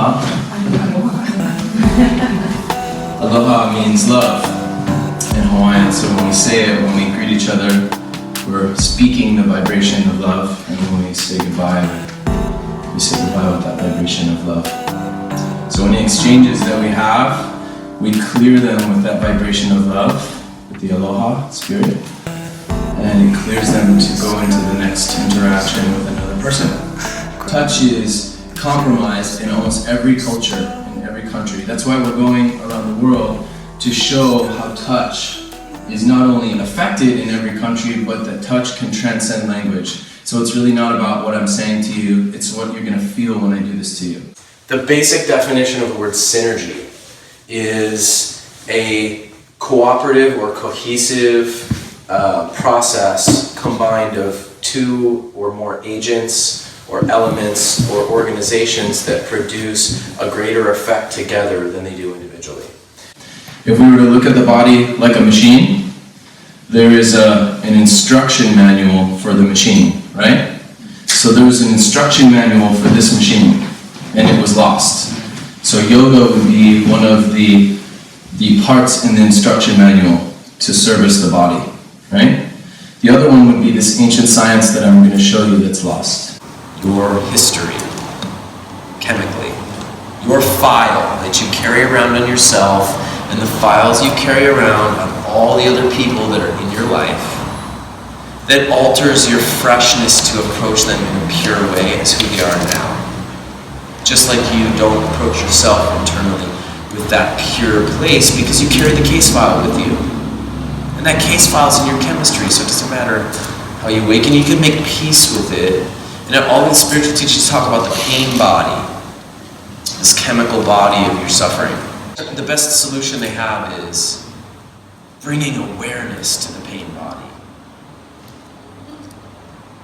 Aloha. Aloha means love in Hawaiian, so when we say it, when we greet each other, we're speaking the vibration of love, and when we say goodbye, we say goodbye with that vibration of love. So any exchanges that we have, we clear them with that vibration of love, with the aloha spirit, and it clears them to go into the next interaction with another person. Touch is compromised in almost every culture, in every country. That's why we're going around the world to show how touch is not only affected in every country, but that touch can transcend language. So it's really not about what I'm saying to you, it's what you're going to feel when I do this to you. The basic definition of the word synergy is a cooperative or cohesive process combined of two or more agents or elements or organizations that produce a greater effect together than they do individually. If we were to look at the body like a machine, there is an instruction manual for the machine, right? So there was an instruction manual for this machine, and it was lost. So yoga would be one of the parts in the instruction manual to service the body, right? The other one would be this ancient science that I'm going to show you that's lost. Your history, chemically. Your file that you carry around on yourself, and the files you carry around on all the other people that are in your life, that alters your freshness to approach them in a pure way as who they are now. Just like you don't approach yourself internally with that pure place because you carry the case file with you. And that case file is in your chemistry, so it doesn't matter how you awaken, you can make peace with it. And all these spiritual teachings talk about the pain body, this chemical body of your suffering. The best solution they have is bringing awareness to the pain body.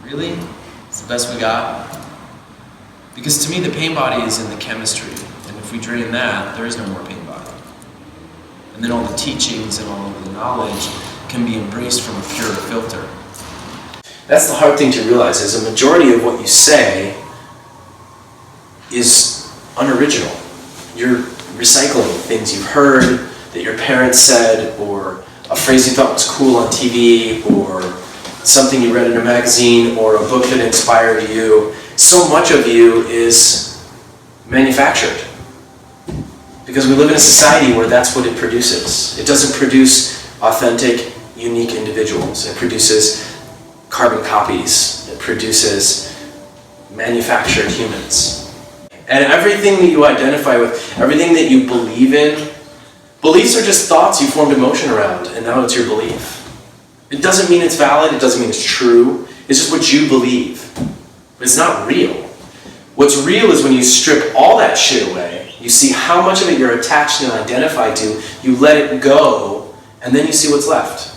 Really? It's the best we got? Because to me, the pain body is in the chemistry. And if we drain that, there is no more pain body. And then all the teachings and all of the knowledge can be embraced from a pure filter. That's the hard thing to realize, is a majority of what you say is unoriginal. You're recycling things you've heard, that your parents said, or a phrase you thought was cool on TV, or something you read in a magazine, or a book that inspired you. So much of you is manufactured. Because we live in a society where that's what it produces. It doesn't produce authentic, unique individuals. It produces carbon copies. It produces manufactured humans. And everything that you identify with, everything that you believe in, beliefs are just thoughts you formed emotion around, and now it's your belief. It doesn't mean it's valid, it doesn't mean it's true, it's just what you believe. But it's not real. What's real is when you strip all that shit away, you see how much of it you're attached and identified to, you let it go, and then you see what's left.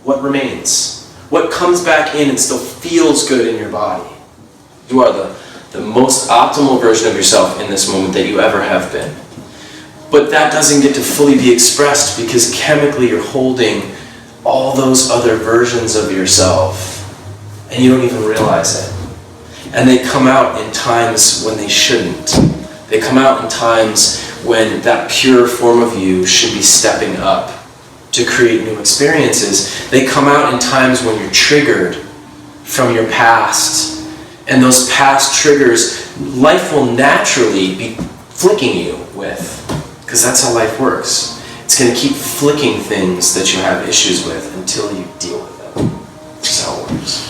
What remains? What comes back in and still feels good in your body? You are the most optimal version of yourself in this moment that you ever have been. But that doesn't get to fully be expressed because chemically you're holding all those other versions of yourself and you don't even realize it. And they come out in times when they shouldn't. They come out in times when that pure form of you should be stepping up to create new experiences. They come out in times when you're triggered from your past. And those past triggers, life will naturally be flicking you with, because that's how life works. It's going to keep flicking things that you have issues with until you deal with them. That's how it works.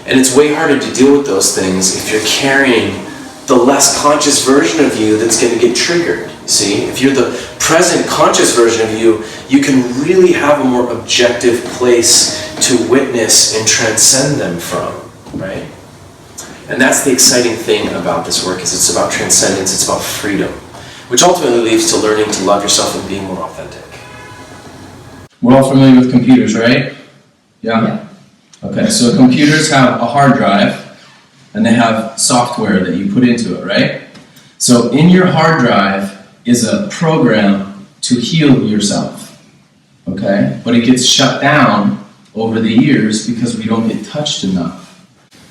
And it's way harder to deal with those things if you're carrying the less conscious version of you that's going to get triggered. See, if you're the present conscious version of you, you can really have a more objective place to witness and transcend them from, right? And that's the exciting thing about this work, is it's about transcendence, it's about freedom, which ultimately leads to learning to love yourself and being more authentic. We're all familiar with computers, right? Yeah? Okay, so computers have a hard drive, and they have software that you put into it, right? So in your hard drive is a program to heal yourself, okay? But it gets shut down over the years because we don't get touched enough.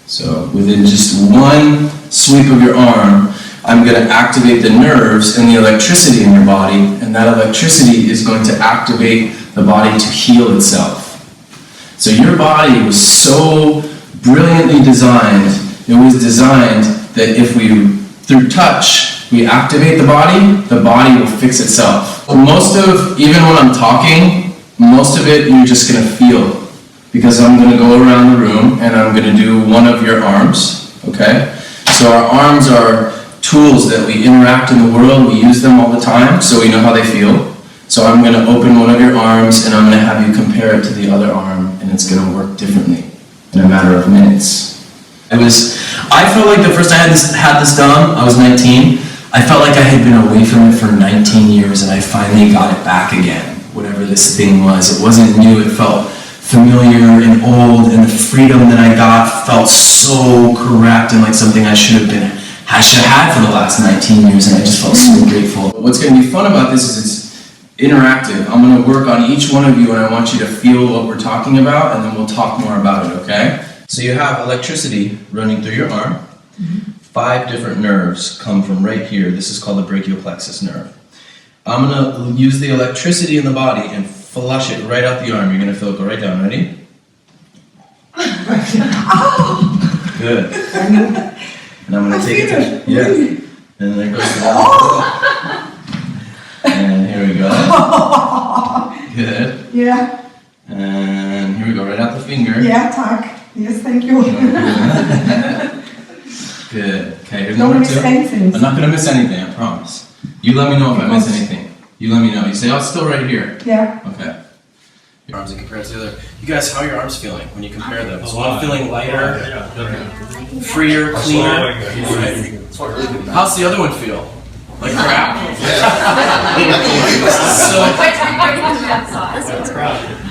So within just one sweep of your arm, I'm going to activate the nerves and the electricity in your body, and that electricity is going to activate the body to heal itself. So your body was so brilliantly designed, it was designed that if we, through touch, we activate the body will fix itself. Most of, even when I'm talking, most of it you're just going to feel. Because I'm going to go around the room and I'm going to do one of your arms, okay? So our arms are tools that we interact in the world, we use them all the time, so we know how they feel. So I'm going to open one of your arms and I'm going to have you compare it to the other arm, and it's going to work differently in a matter of minutes. I felt like the first I had this done, I was 19, I felt like I had been away from it for 19 years and I finally got it back again, whatever this thing was. It wasn't new, it felt familiar and old, and the freedom that I got felt so correct and like something I should have had for the last 19 years, and I just felt so grateful. What's going to be fun about this is it's interactive. I'm going to work on each one of you, and I want you to feel what we're talking about, and then we'll talk more about it, okay? So you have electricity running through your arm. 5 different nerves come from right here. This is called the brachial plexus nerve. I'm going to use the electricity in the body and flush it right out the arm. You're going to feel it go right down. Ready? Oh! Good. And I'm going to take it to... Yeah. And there goes the ball. And here we go. Good. Yeah. And here we go, right out the finger. Yeah, tack. Yes, thank you. Good. Okay, here's Don't number miss 2. anything. I'm not going to miss anything, I promise. You let me know if I miss anything. You let me know. You say, oh, it's still right here. Yeah. Okay. Your arms and compare to the other. You guys, how are your arms feeling when you compare them? Is one feeling lighter, freer, cleaner? How's the other one feel? Like crap?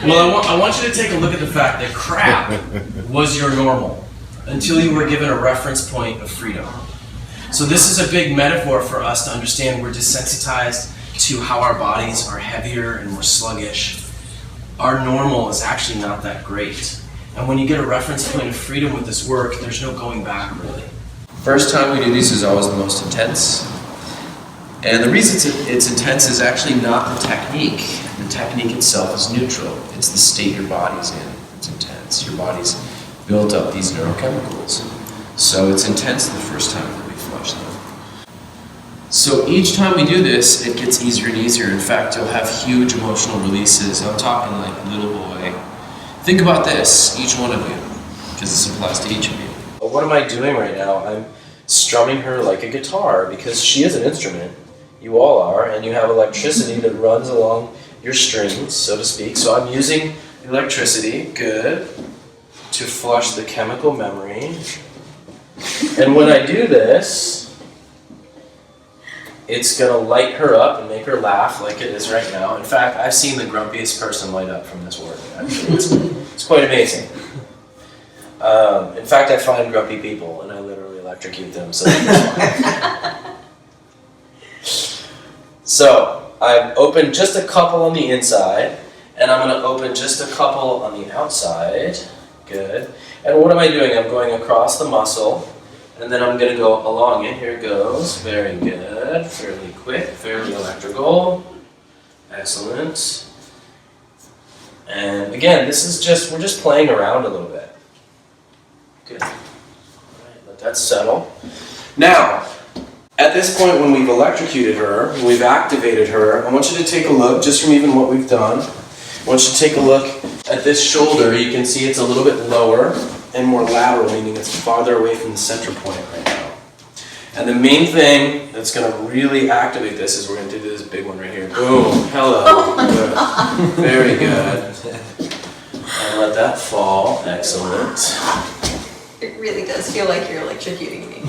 Well, I want you to take a look at the fact that crap was your normal until you were given a reference point of freedom. So this is a big metaphor for us to understand we're desensitized to how our bodies are heavier and more sluggish. Our normal is actually not that great. And when you get a reference point of freedom with this work, there's no going back, really. First time we do these is always the most intense. And the reason it's intense is actually not the technique. The technique itself is neutral. It's the state your body's in. It's intense. Your body's built up these neurochemicals. So it's intense the first time that we flush them. So each time we do this, it gets easier and easier. In fact, you'll have huge emotional releases. I'm talking like little boy. Think about this, each one of you, because this applies to each of you. What am I doing right now? I'm strumming her like a guitar, because she is an instrument. You all are, and you have electricity that runs along your strings, so to speak. So I'm using electricity, good, to flush the chemical memory. And when I do this, it's going to light her up and make her laugh like it is right now. In fact, I've seen the grumpiest person light up from this work. Actually, it's quite amazing. In fact, I find grumpy people and I literally electrocute them. So, so I've opened just a couple on the inside, and I'm going to open just a couple on the outside. Good. And what am I doing? I'm going across the muscle. And then I'm going to go along it. Here it goes. Very good. Fairly quick. Fairly electrical. Excellent. And again, this is we're just playing around a little bit. Good. All right, let that settle. Now, at this point when we've electrocuted her, when we've activated her, I want you to take a look, just from even what we've done. I want you to take a look at this shoulder. You can see it's a little bit lower and more lateral, meaning it's farther away from the center point right now. And the main thing that's going to really activate this is we're going to do this big one right here. Boom. Hello. Good. Very good. And let that fall. Excellent. It really does feel like you're electrocuting me.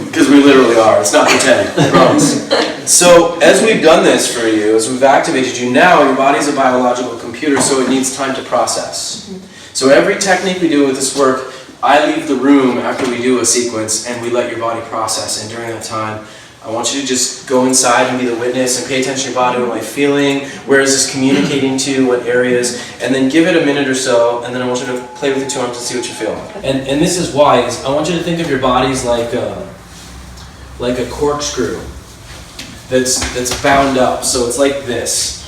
Because we literally are. It's not pretend. I promise. So as we've done this for you, as we've activated you, now your body's a biological computer, so it needs time to process. So every technique we do with this work, I leave the room after we do a sequence and we let your body process. And during that time, I want you to just go inside and be the witness and pay attention to your body. What am I feeling? Where is this communicating to? What areas? And then give it a minute or so, and then I want you to play with your 2 arms and see what you feel. And this is why, I want you to think of your bodies like like a corkscrew that's bound up. So it's like this.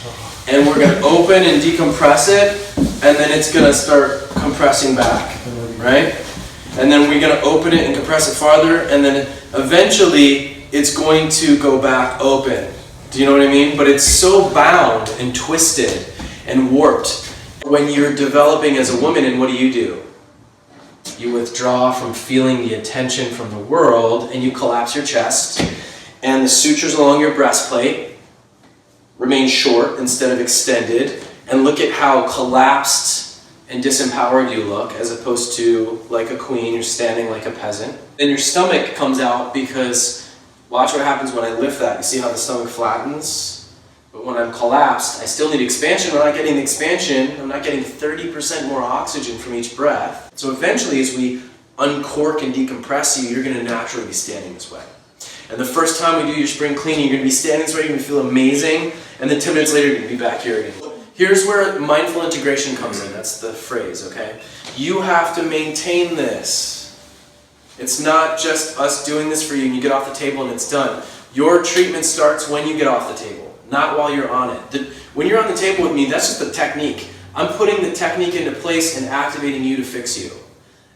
And we're going to open and decompress it, and then it's going to start compressing back, right? And then we're going to open it and compress it farther, and then eventually it's going to go back open. Do you know what I mean? But it's so bound and twisted and warped. When you're developing as a woman, and what do? You withdraw from feeling the attention from the world, and you collapse your chest, and the sutures along your breastplate remain short instead of extended, and look at how collapsed and disempowered you look, as opposed to like a queen, you're standing like a peasant. Then your stomach comes out, because watch what happens when I lift that. You see how the stomach flattens? But when I'm collapsed, I still need expansion. I'm not getting the expansion. I'm not getting 30% more oxygen from each breath. So eventually, as we uncork and decompress you, you're going to naturally be standing this way. And the first time we do your spring cleaning, you're going to be standing this way, you're going to feel amazing, and then 10 minutes later, you're going to be back here again. Here's where mindful integration comes in. That's the phrase, okay? You have to maintain this. It's not just us doing this for you and you get off the table and it's done. Your treatment starts when you get off the table, not while you're on it. When you're on the table with me, that's just the technique. I'm putting the technique into place and activating you to fix you.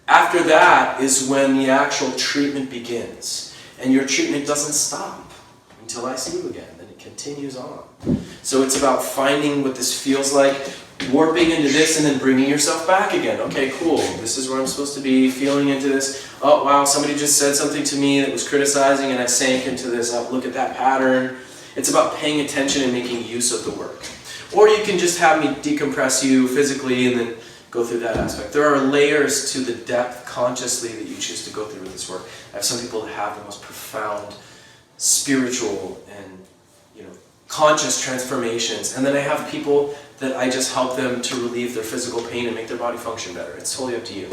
After that is when the actual treatment begins. And your treatment doesn't stop until I see you again. Then it continues on. So it's about finding what this feels like, warping into this, and then bringing yourself back again. Okay, cool. This is where I'm supposed to be, feeling into this. Oh, wow, somebody just said something to me that was criticizing, and I sank into this. Oh, look at that pattern. It's about paying attention and making use of the work. Or you can just have me decompress you physically and then go through that aspect. There are layers to the depth consciously that you choose to go through with this work. I have some people that have the most profound spiritual and conscious transformations, and then I have people that I just help them to relieve their physical pain and make their body function better. It's totally up to you.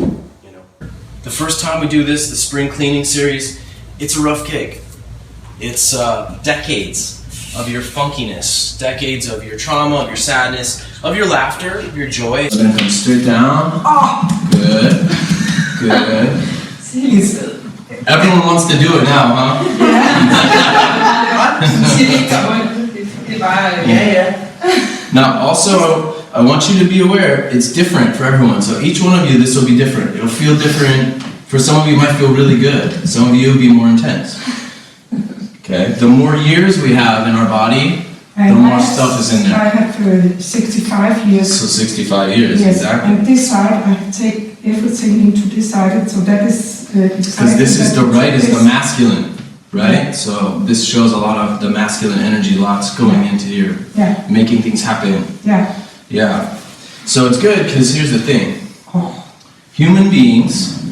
The first time we do this, the spring cleaning series, it's a rough gig. It's decades of your funkiness, decades of your trauma, of your sadness, of your laughter, of your joy. We're gonna come straight down. Oh, Good. Good. seriously. Everyone wants to do it now, huh? Now, also, I want you to be aware, it's different for everyone. So each one of you, this will be different. It'll feel different. For some of you, it might feel really good. Some of you, it'll be more intense. Okay? The more years we have in our body, the more stuff is in there. I have 65 years. So 65 years, yes, exactly. and this side, I take everything into this side, so that is Because this is the right, is the masculine. Right? So this shows a lot of the masculine energy, lots going into here, making things happen. Yeah. So it's good, because here's the thing. Human beings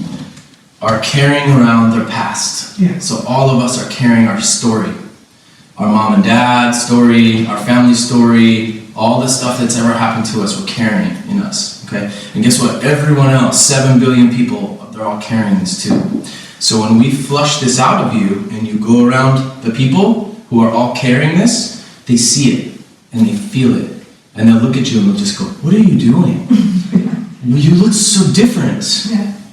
are carrying around their past. So all of us are carrying our story. Our mom and dad story, our family story, all the stuff that's ever happened to us, we're carrying in us. Okay? And guess what? Everyone else, 7 billion people, they're all carrying this too. So when we flush this out of you and you go around the people who are all carrying this, they see it and they feel it. And they'll look at you and they'll just go, "What are you doing? You look so different."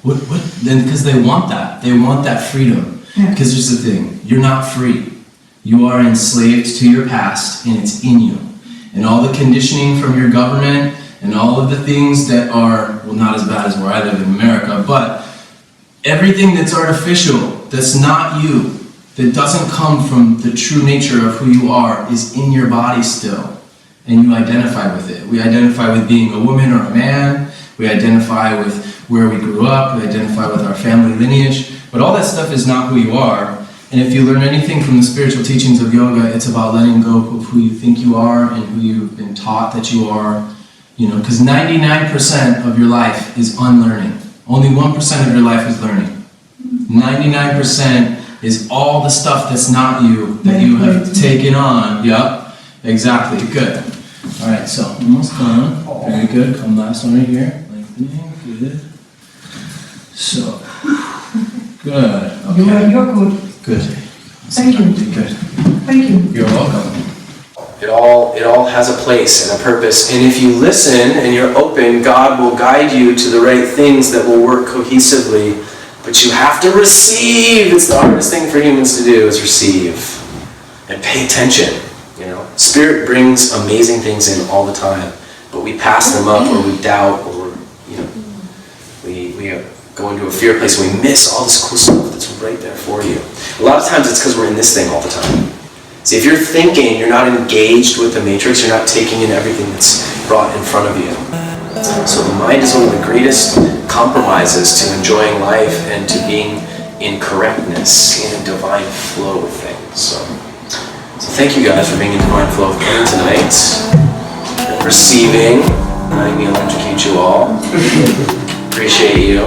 What? Then because they want that. They want that freedom. Because here's the thing, you're not free. You are enslaved to your past, and it's in you. And all the conditioning from your government and all of the things that are, well, not as bad as where I live in America, but everything that's artificial, that's not you, that doesn't come from the true nature of who you are, is in your body still. And you identify with it. We identify with being a woman or a man. We identify with where we grew up. We identify with our family lineage. But all that stuff is not who you are. And if you learn anything from the spiritual teachings of yoga, it's about letting go of who you think you are and who you've been taught that you are. Because 99% of your life is unlearning. Only 1% of your life is learning. 99% is all the stuff that's not you, that you have taken on. Yep, exactly, good. All right, so almost done. Very good, come last one right here. Lengthening, good. So, good, okay. You're good. Good. Thank you. Good. Thank you. You're welcome. It all has a place and a purpose. And if you listen and you're open, God will guide you to the right things that will work cohesively But you have to receive. It's the hardest thing for humans to do, is receive. And pay attention, you know. Spirit brings amazing things in all the time, but we pass them up, or we doubt, or, you know, we go into a fear place and we miss all this cool stuff that's right there for you. A lot of times it's because we're in this thing all the time. See, if you're thinking, you're not engaged with the matrix, you're not taking in everything that's brought in front of you. So the mind is one of the greatest compromises to enjoying life and to being in correctness, in a divine flow with things. So thank you guys for being in divine flow with me tonight. And receiving, letting me electrocute you all. Appreciate you.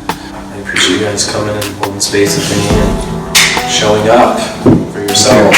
I appreciate you guys coming and holding space with me and showing up for yourselves.